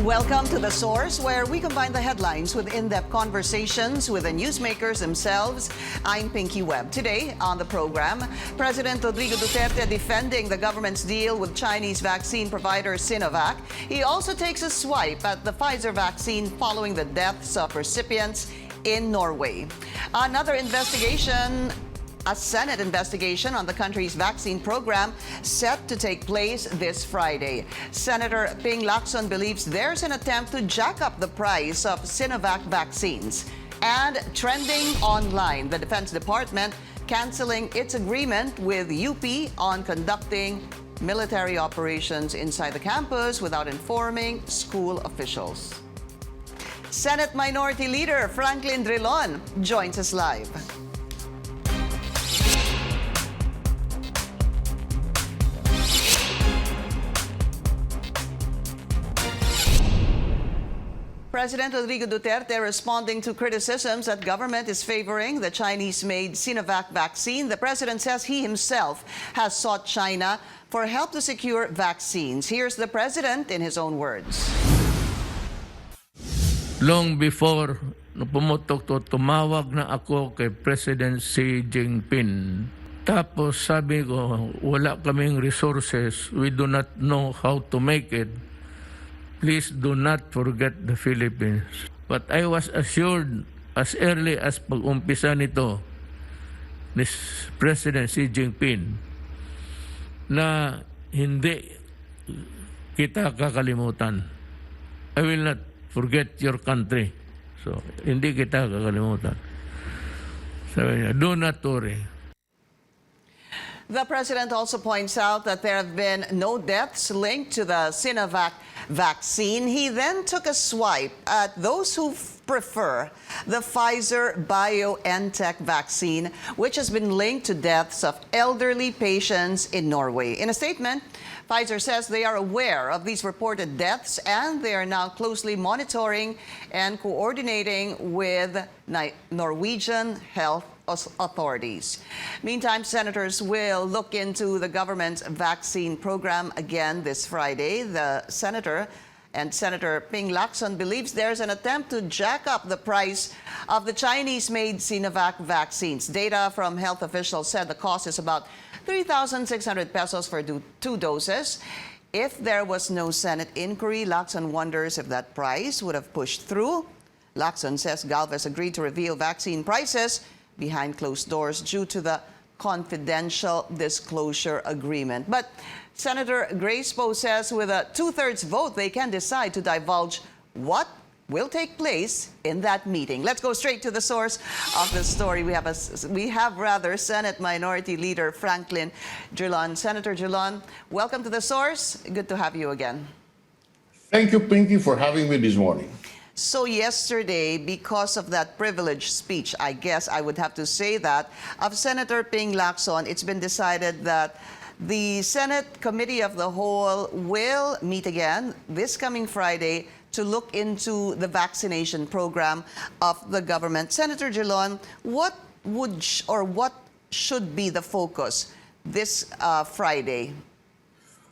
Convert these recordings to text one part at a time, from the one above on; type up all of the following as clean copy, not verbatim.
Welcome to The Source, where we combine the headlines with in-depth conversations with the newsmakers themselves. I'm Pinky Webb. Today on the program, President Rodrigo Duterte defending the government's deal with Chinese vaccine provider Sinovac. He also takes a swipe at the Pfizer vaccine following the deaths of recipients in Norway. Another investigation, a Senate investigation on the country's vaccine program set to take place this Friday. Senator Ping Lacson believes there's an attempt to jack up the price of Sinovac vaccines. And trending online, the Defense Department canceling its agreement with UP on conducting military operations inside the campus without informing school officials. Senate Minority Leader Drilon joins us live. President Rodrigo Duterte responding to criticisms that government is favoring the Chinese-made Sinovac vaccine. The president says he himself has sought China for help to secure vaccines. Here's the president in his own words. Long before pumutok to, tumawag na ako kay President Xi Jinping. Tapos sabi ko, wala kaming resources. We do not know how to make it. Please do not forget the Philippines. But I was assured as early as pag-umpisa nito ni President Xi Jinping na hindi kita kakalimutan. I will not forget your country. So, hindi kita kakalimutan. Sabi niya, do not worry. The president also points out that there have been no deaths linked to the Sinovac vaccine. He then took a swipe at those who prefer the Pfizer-BioNTech vaccine, which has been linked to deaths of elderly patients in Norway. In a statement, Pfizer says they are aware of these reported deaths and they are now closely monitoring and coordinating with Norwegian health authorities. Meantime, senators will look into the government's vaccine program again this Friday. The Senator Ping Lacson believes there's an attempt to jack up the price of the Chinese-made Sinovac vaccines. Data from health officials said the cost is about 3,600 pesos for 2 doses. If there was no Senate inquiry, Lacson wonders if that price would have pushed through. Lacson says Galvez agreed to reveal vaccine prices behind closed doors due to the confidential disclosure agreement. But Senator Grace Poe says with a 2/3 vote, they can decide to divulge what will take place in that meeting. Let's go straight to the source of the story. We have Senate Minority Leader Drilon. Senator Drilon, welcome to the source. Good to have you again. Thank you, Pinky, for having me this morning. So yesterday, because of that privileged speech, I guess I would have to say that, of Senator Ping Lacson, it's been decided that the Senate Committee of the Whole will meet again this coming Friday to look into the vaccination program of the government. Senator Drilon, what should be the focus this Friday?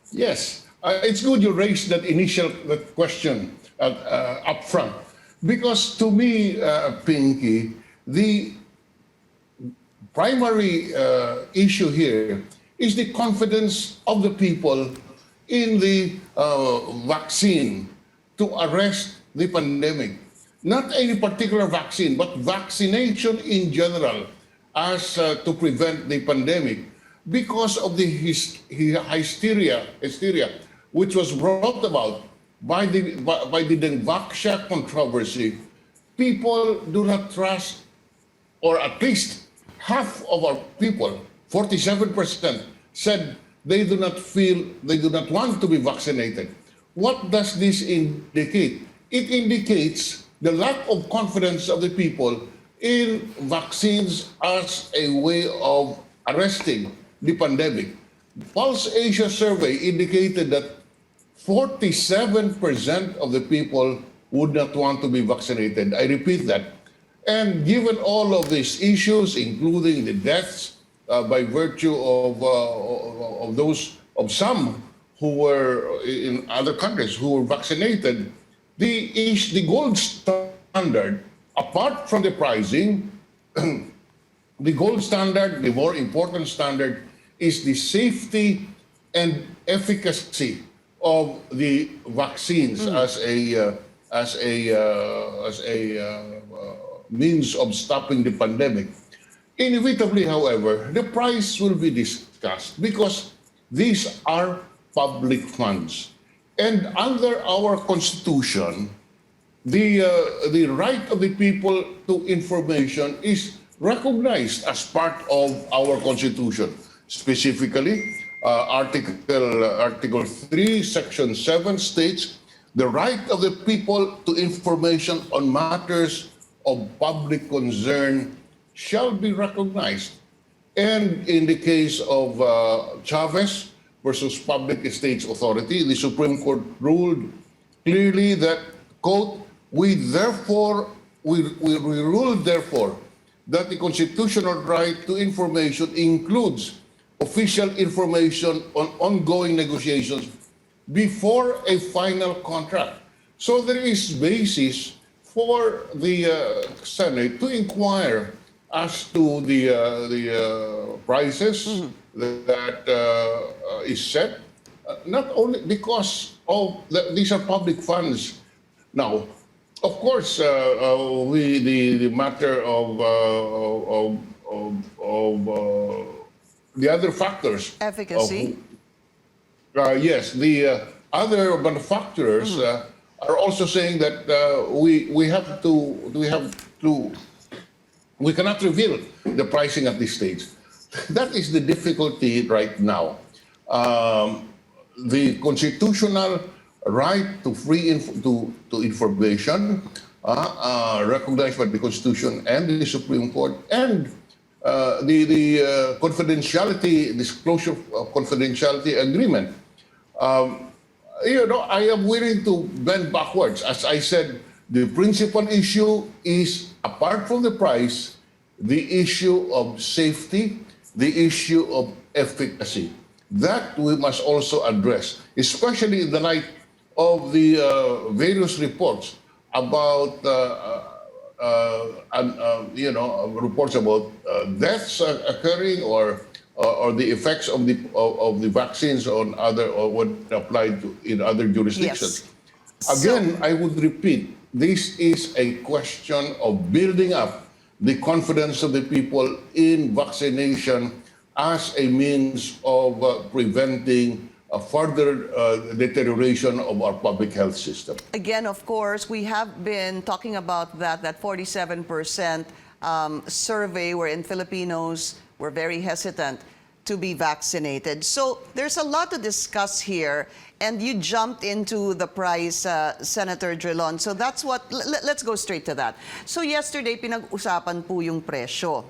Yes, it's good you raised that initial question up front, because to me, Pinky, the primary issue here is the confidence of the people in the vaccine to arrest the pandemic. Not any particular vaccine, but vaccination in general as to prevent the pandemic because of the hysteria which was brought about by the Dengvaxia controversy. People do not trust, or at least half of our people, 47%, said they do not want to be vaccinated. What does this indicate? It indicates the lack of confidence of the people in vaccines as a way of arresting the pandemic. Pulse Asia survey indicated that 47% of the people would not want to be vaccinated. I repeat that. And given all of these issues, including the deaths by virtue of some who were in other countries who were vaccinated, the gold standard, apart from the pricing, the gold standard, the more important standard, is the safety and efficacy of the vaccines as a means of stopping the pandemic. Inevitably, however, the price will be discussed because these are public funds. And under our Constitution, the right of the people to information is recognized as part of our Constitution. Specifically, Article 3, Section 7 states, the right of the people to information on matters of public concern shall be recognized. And in the case of Chavez versus Public Estates Authority, the Supreme Court ruled clearly that, quote, we ruled therefore that the constitutional right to information includes official information on ongoing negotiations before a final contract. So there is basis for the Senate to inquire as to the prices that is set, not only because of these are public funds. Now, of course, the matter of the other factors. Efficacy. Yes, the other manufacturers are also saying that we cannot reveal the pricing at this stage. That is the difficulty right now. The constitutional right to to information, recognized by the Constitution and the Supreme Court, and the confidentiality disclosure of confidentiality agreement. I am willing to bend backwards. As I said, the principal issue is, apart from the price, the issue of safety, the issue of efficacy. That we must also address, especially in the light of the various reports about, reports about deaths occurring or the effects of the vaccines on other or what applied in other jurisdictions. Yes. Again, I would repeat, this is a question of building up the confidence of the people in vaccination as a means of preventing a further deterioration of our public health system. Again, of course, we have been talking about that 47% survey wherein Filipinos were very hesitant to be vaccinated. So there's a lot to discuss here, and you jumped into the price, Senator Drilon. So that's what, let's go straight to that. So yesterday, pinag-usapan po yung presyo.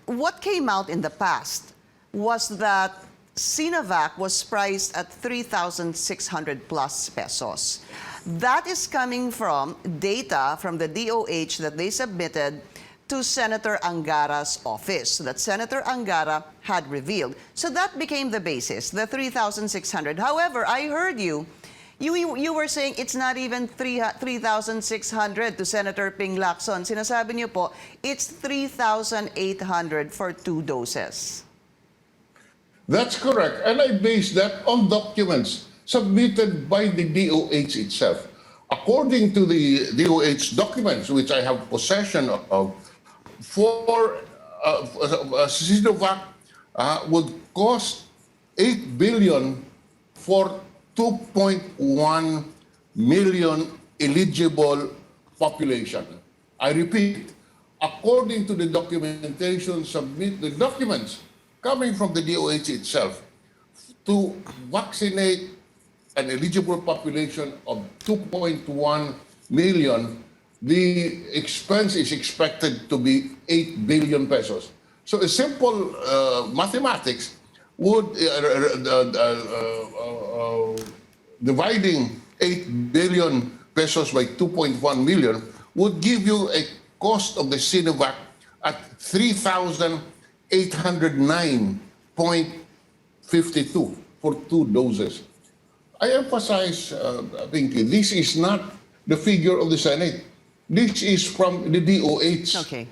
What came out in the past was that Sinovac was priced at 3,600 plus pesos. That is coming from data from the DOH that they submitted to Senator Angara's office, that Senator Angara had revealed. So that became the basis, the 3,600. However, I heard you were saying it's not even 3,600 to Senator Ping Lacson. Sinasabi niyo po, it's 3,800 for 2 doses. That's correct. And I base that on documents submitted by the DOH itself. According to the DOH documents, which I have possession of, for Sinovac would cost 8 billion for 2.1 million eligible population. I repeat, according to the documentation the documents coming from the DOH itself, to vaccinate an eligible population of 2.1 million, the expense is expected to be 8 billion pesos. So a simple mathematics would, dividing 8 billion pesos by 2.1 million would give you a cost of the Sinovac at 3,809.52 for 2 doses. I emphasize, Pinky, this is not the figure of the Senate. This is from the DOH. Okay.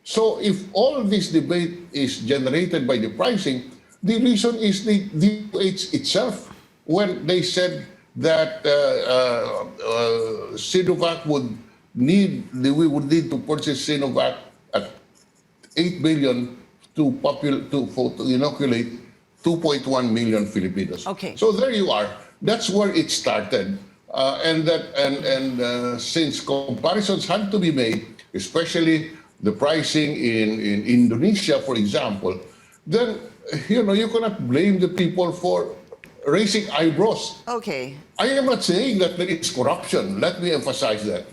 So if all this debate is generated by the pricing, the reason is the DOH itself when they said that Sinovac we would need to purchase Sinovac at 8 billion to inoculate 2.1 million Filipinos. Okay. So there you are. That's where it started. Since comparisons had to be made, especially the pricing in Indonesia, for example, then you cannot blame the people for raising eyebrows. Okay. I am not saying that there is corruption. Let me emphasize that.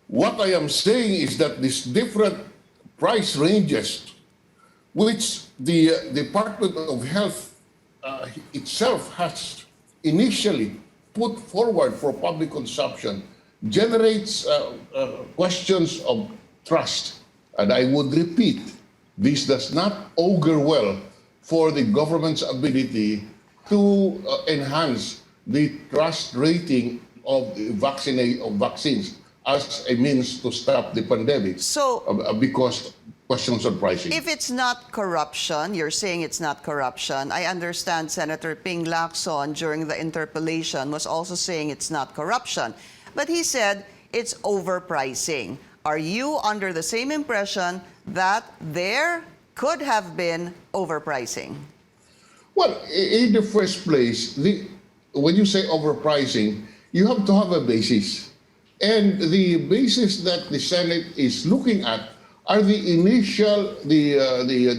What I am saying is that these different price ranges, which the Department of Health itself has initially put forward for public consumption, generates questions of trust. And I would repeat, this does not augur well for the government's ability to enhance the trust rating of vaccines as a means to stop the pandemic. So, because questions on pricing. if it's not corruption, you're saying it's not corruption. I understand Senator Ping Lacson during the interpellation was also saying it's not corruption. But he said it's overpricing. Are you under the same impression that there could have been overpricing? Well, in the first place, when you say overpricing, you have to have a basis. And the basis that the Senate is looking at are the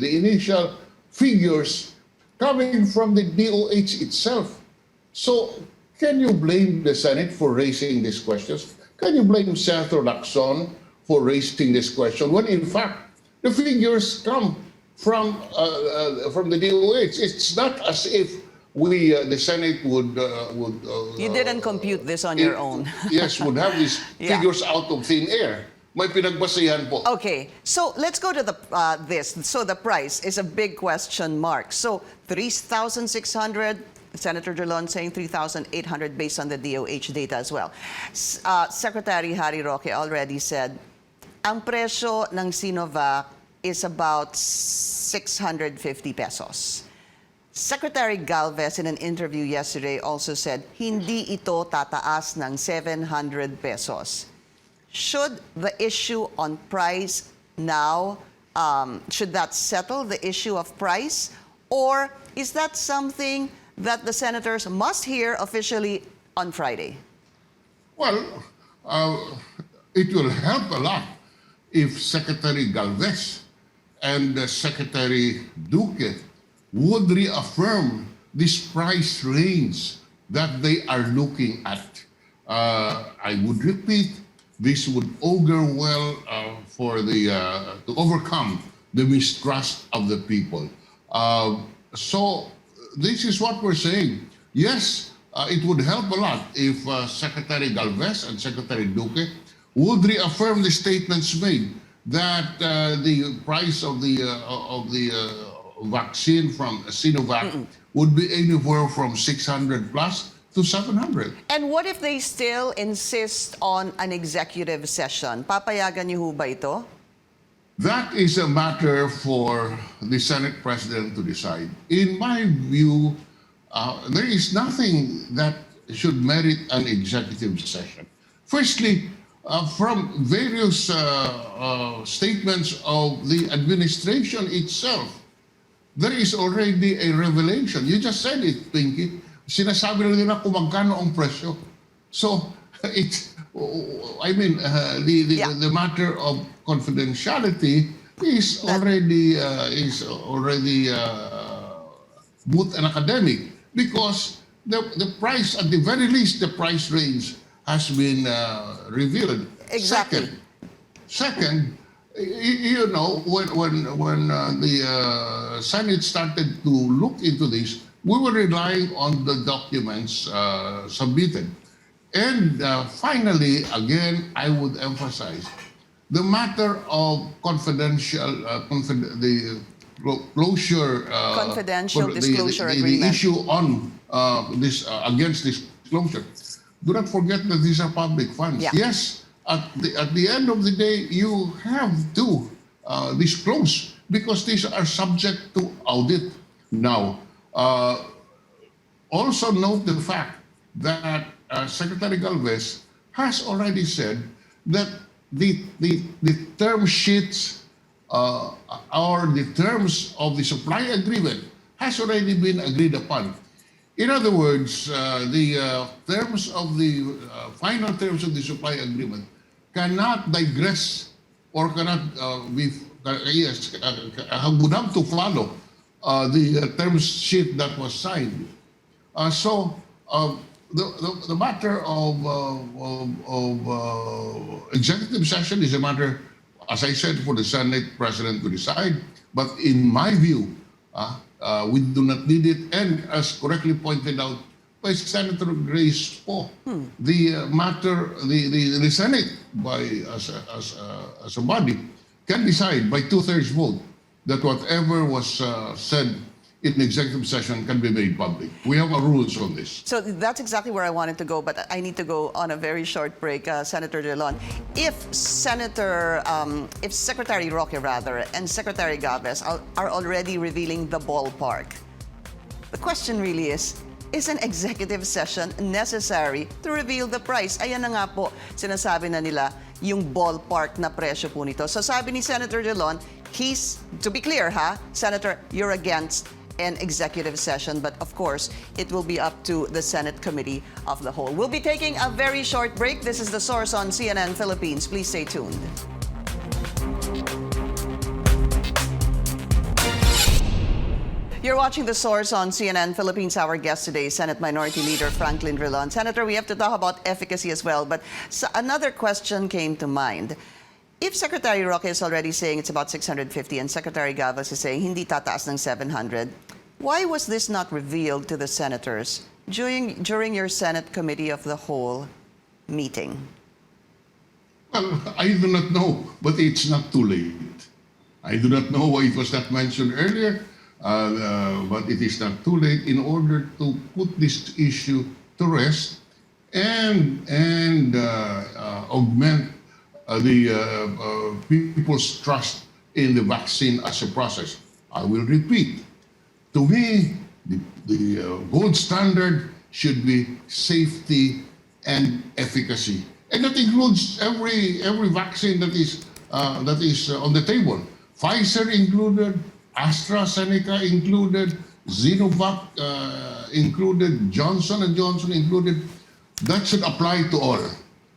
initial figures coming from the DOH itself. So can you blame the Senate for raising these questions? Can you blame Senator Lacson for raising this question when in fact the figures come from the DOH? It's not as if the Senate would You didn't compute this on your own. Yes, would have these Yeah. figures out of thin air. May pinagbasehan po. Okay, so let's go to this. So the price is a big question mark. So 3,600, Senator Drilon saying 3,800 based on the DOH data as well. Secretary Harry Roque already said, ang presyo ng Sinovac is about 650 pesos. Secretary Galvez in an interview yesterday also said, hindi ito tataas ng 700 pesos. Should the issue on price now, should that settle the issue of price? Or is that something that the senators must hear officially on Friday? Well, it will help a lot if Secretary Galvez and Secretary Duque would reaffirm this price range that they are looking at. I would repeat, this would augur well to overcome the mistrust of the people. So this is what we're saying. Yes, it would help a lot if Secretary Galvez and Secretary Duque would reaffirm the statements made that the price of the vaccine from Sinovac would be anywhere from 600 plus to 700. And what if they still insist on an executive session? Papayagan niyo ho ba ito? That is a matter for the Senate President to decide. In my view, there is nothing that should merit an executive session. Firstly, from various statements of the administration itself, there is already a revelation. You just said it, Pinky. Sinasabi na nila kung magkano ang presyo. So, the matter of confidentiality is already moot and academic because the price, at the very least, the price range has been revealed. Exactly. Second, you know, when the Senate started to look into this, we were relying on the documents submitted. And finally, again, I would emphasize the matter of the closure, Confidential disclosure the agreement. issue on this against disclosure. do not forget that these are public funds. Yeah. Yes, at the end of the day, you have to disclose because these are subject to audit. Now, also note the fact that Secretary Galvez has already said that the term sheets or the terms of the supply agreement has already been agreed upon. In other words, the terms of the final terms of the supply agreement cannot digress or cannot would have to follow the terms sheet that was signed. The matter of executive session is a matter, as I said, for the Senate President to decide. But in my view, we do not need it. And as correctly pointed out by Senator Grace Poe, the matter, the Senate, as a body, can decide by 2/3 vote that whatever was said in executive session can be made public. We have our rules on this. So that's exactly where I wanted to go, but I need to go on a very short break, Senator Drilon. If Secretary Roque rather and Secretary Galvez are already revealing the ballpark, the question really is an executive session necessary to reveal the price? Ayan na nga po, sinasabi na nila yung ballpark na presyo po nito. So sabi ni Senator Drilon, to be clear Senator, you're against an executive session, but of course, it will be up to the Senate Committee of the Whole. We'll be taking a very short break. This is The Source on CNN Philippines. Please stay tuned. You're watching The Source on CNN Philippines. Our guest today, Senate Minority Leader Franklin Drilon. Senator, we have to talk about efficacy as well, but another question came to mind. If Secretary Roque is already saying it's about 650 and Secretary Galvez is saying hindi tataas ng 700, why was this not revealed to the senators during your Senate Committee of the Whole meeting? Well, I do not know, but it's not too late. I do not know why it was not mentioned earlier, but it is not too late in order to put this issue to rest and augment the people's trust in the vaccine as a process. I will repeat. To me, the gold standard should be safety and efficacy, and that includes every vaccine that is on the table. Pfizer included, AstraZeneca included, Sinovac included, Johnson & Johnson included. That should apply to all.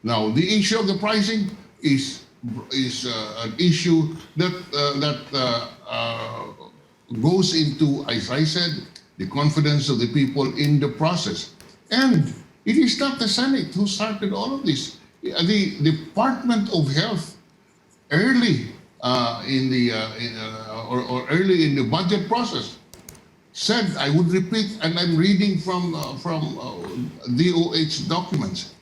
Now, the issue of the pricing is an issue that goes into, as I said, the confidence of the people in the process. And it is not the Senate who started all of this. The Department of Health early in the budget process said, I would repeat, and I'm reading from DOH documents,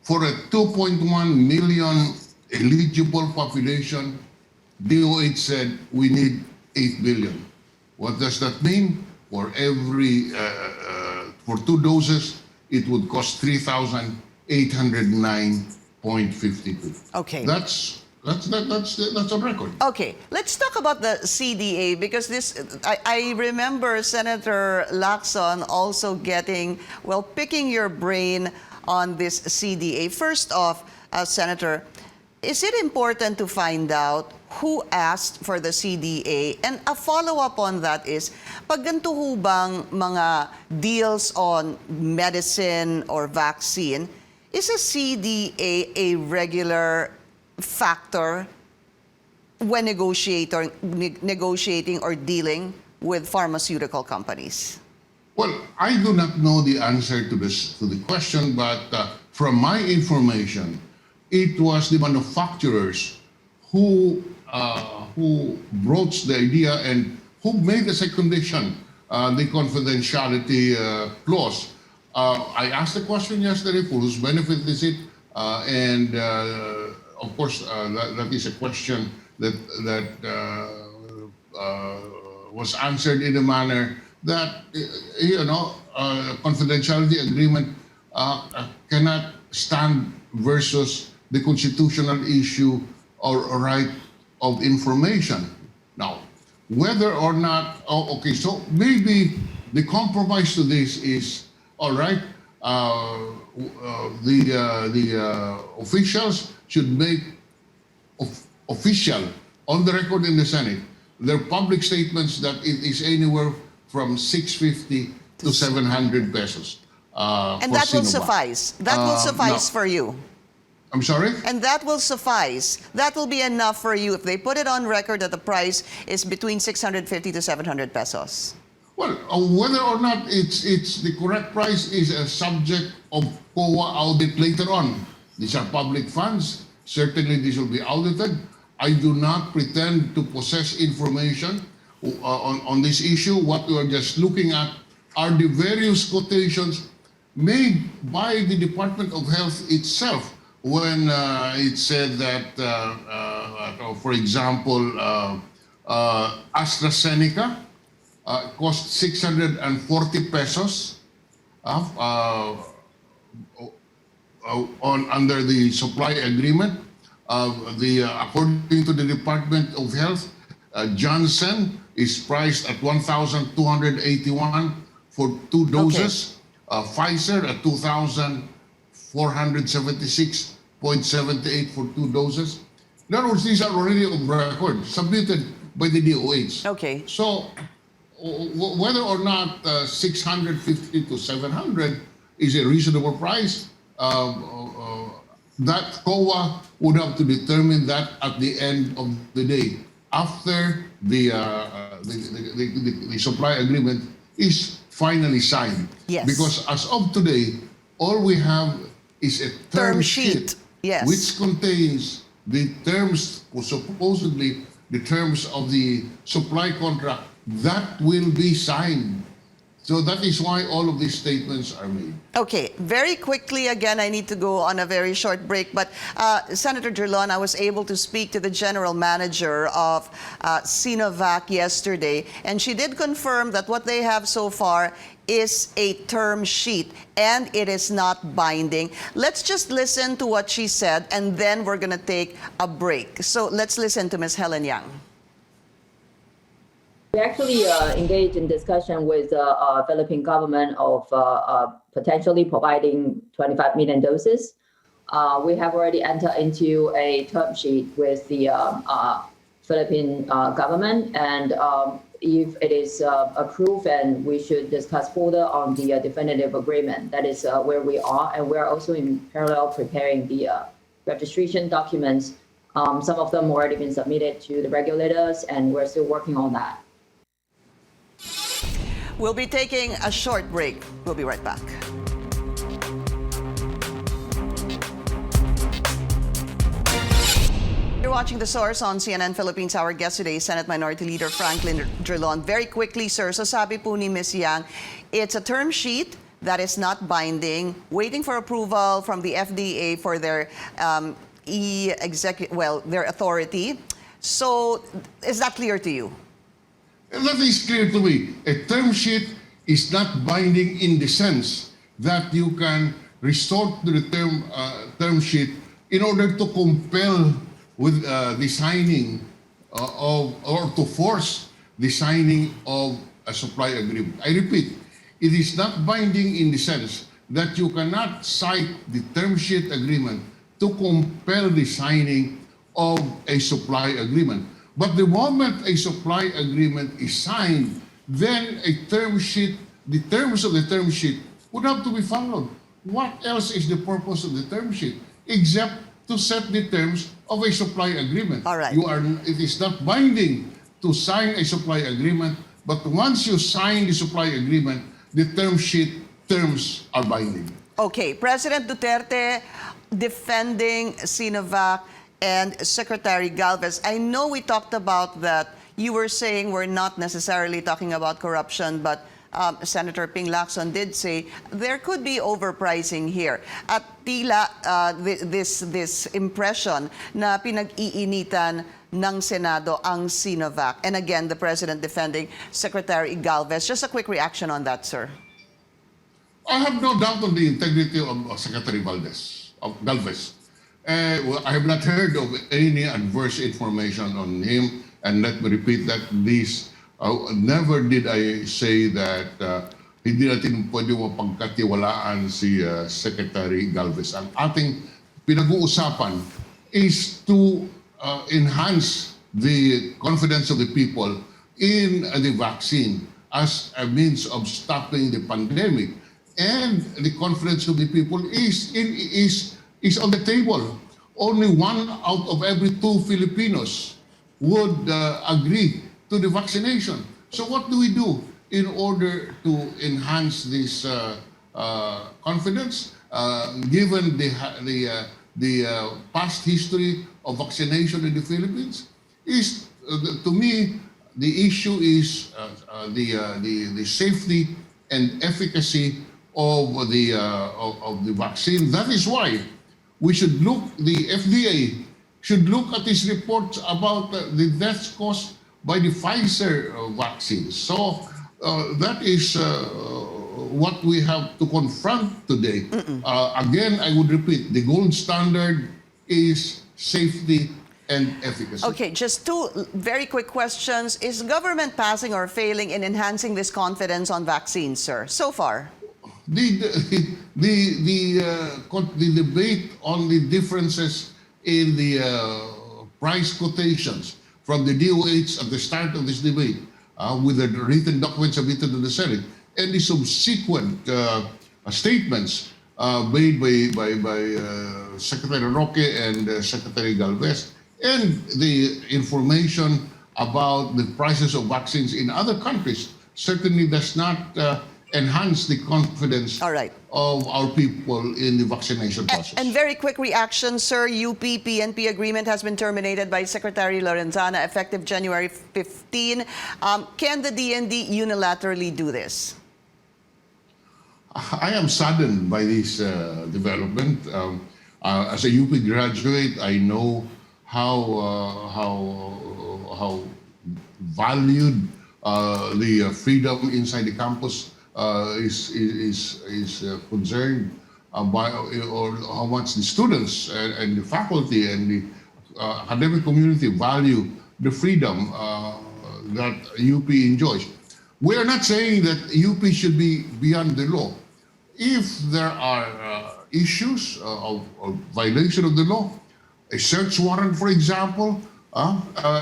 for a 2.1 million eligible population, DOH said we need 8 billion. What does that mean? For for 2 doses, it would cost 3,809.52. Okay. That's a record. Okay, let's talk about the CDA because I remember Senator Lacson also picking your brain on this CDA. First off, Senator, is it important to find out who asked for the CDA? And a follow-up on that is, pag ganito ho bang mga deals on medicine or vaccine, is a CDA a regular factor when negotiating or dealing with pharmaceutical companies? Well, I do not know the answer to the question, but from my information, it was the manufacturers who broached the idea and who made as a condition the confidentiality clause. I asked the question yesterday, for whose benefit is it? And of course, that is a question that was answered in a manner that, confidentiality agreement cannot stand versus the constitutional issue or right of information. Now, whether or not, okay, so maybe the compromise to this is, all right, the officials should make official on the record in the Senate their public statements that it is anywhere from 650 to 700 pesos. And for that will Sinovac. suffice. That will suffice now- for you. I'm sorry? And that will suffice. That will be enough for you if they put it on record that the price is between 650 to 700 pesos. Well, whether or not it's the correct price is a subject of COA audit later on. These are public funds. Certainly, these will be audited. I do not pretend to possess information on this issue. What we are just looking at are the various quotations made by the Department of Health itself when it said that, for example, AstraZeneca cost 640 pesos under the supply agreement. According to the Department of Health, Johnson is priced at 1,281 for 2 doses. Pfizer at 2,476.78 for 2 doses. In other words, these are already on record, submitted by the DOH. Okay. So, whether or not 650 to 700 is a reasonable price, that COA would have to determine that at the end of the day, after the supply agreement is finally signed. Yes. Because as of today, all we have is a term sheet, Yes. which contains the terms, supposedly the terms of the supply contract that will be signed. So that is why all of these statements are made. Okay, very quickly, again, I need to go on a very short break, but Senator Drilon, I was able to speak to the general manager of Sinovac yesterday, and she did confirm that what they have so far is a term sheet, and it is not binding. Let's just listen to what she said, and then we're going to take a break. So let's listen to Ms. Helen Yang. We actually engaged in discussion with the Philippine government of potentially providing 25 million doses. We have already entered into a term sheet with the Philippine government, and if it is approved, and we should discuss further on the definitive agreement. That is where we are, and we're also in parallel preparing the registration documents. Some of them already been submitted to the regulators, and we're still working on that. We'll be taking a short break. We'll be right back. You're watching The Source on CNN Philippines. Our guest today is Senate Minority Leader Franklin Drilon. Very quickly, sir, so sabi po ni Ms. Yang, it's a term sheet that is not binding, waiting for approval from the FDA for their their authority. So is that clear to you? That is clear to me. A term sheet is not binding in the sense that you can resort to the term sheet in order to compel with the signing or to force the signing of a supply agreement. I repeat, it is not binding in the sense that you cannot cite the term sheet agreement to compel the signing of a supply agreement. But the moment a supply agreement is signed, then a term sheet, the terms of the term sheet would have to be followed. What else is the purpose of the term sheet except to set the terms of a supply agreement? All right. It is not binding to sign a supply agreement, but once you sign the supply agreement, the term sheet terms are binding. Okay, President Duterte defending Sinovac and Secretary Galvez. I know we talked about that. You were saying we're not necessarily talking about corruption, but Senator Ping Lacson did say there could be overpricing here. At tila this impression na pinag-iinitan ng Senado ang Sinovac. And again, the President defending Secretary Galvez. Just a quick reaction on that, sir. I have no doubt on the integrity of Secretary Galvez. Well, I have not heard of any adverse information on him. And let me repeat that never did I say that hindi natin pwede mapagkatiwalaan si Secretary Galvez. Ang ating pinag-uusapan is to enhance the confidence of the people in the vaccine as a means of stopping the pandemic. And the confidence of the people is on the table. Only 1 out of every 2 Filipinos would agree to the vaccination. So what do we do in order to enhance this confidence, given the past history of vaccination in the Philippines? Is to me the issue is the safety and efficacy of the vaccine. That is why we should the FDA should look at these reports about the deaths caused by the Pfizer vaccine. So that is what we have to confront today. Again, I would repeat, the gold standard is safety and efficacy. Okay, just 2 very quick questions. Is government passing or failing in enhancing this confidence on vaccines, sir, so far? The debate on the differences in the price quotations from the DOH at the start of this debate, with the written documents submitted to the Senate, and the subsequent statements made by Secretary Roque and Secretary Galvez, and the information about the prices of vaccines in other countries certainly does not enhance the confidence of our people in the vaccination process. And very quick reaction, sir. UP-PNP agreement has been terminated by Secretary Lorenzana effective January 15. Can the DND unilaterally do this? I am saddened by this development. As a UP graduate, I know how valued the freedom inside the campus is concerned by, or how much the students and the faculty and the academic community value the freedom that UP enjoys. We are not saying that UP should be beyond the law. If there are issues of violation of the law, a search warrant, for example,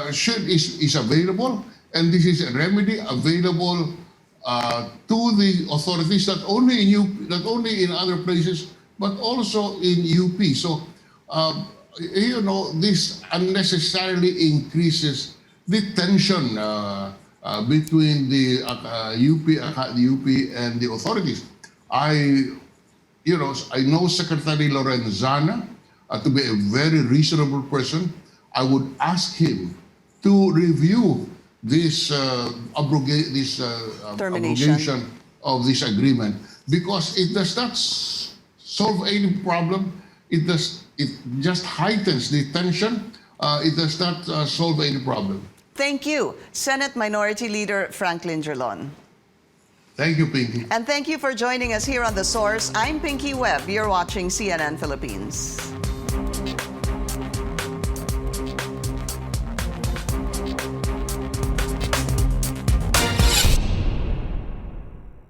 is available, and this is a remedy available to the authorities, not only in UP, not only in other places, but also in UP. So, this unnecessarily increases the tension between the UP and the authorities. I know Secretary Lorenzana to be a very reasonable person. I would ask him to review this abrogation of this agreement, because it does not solve any problem. It just heightens the tension. It does not solve any problem. Thank you, Senate Minority Leader Franklin Drilon. Thank you, Pinky. And thank you for joining us here on The Source. I'm Pinky Webb. You're watching CNN Philippines.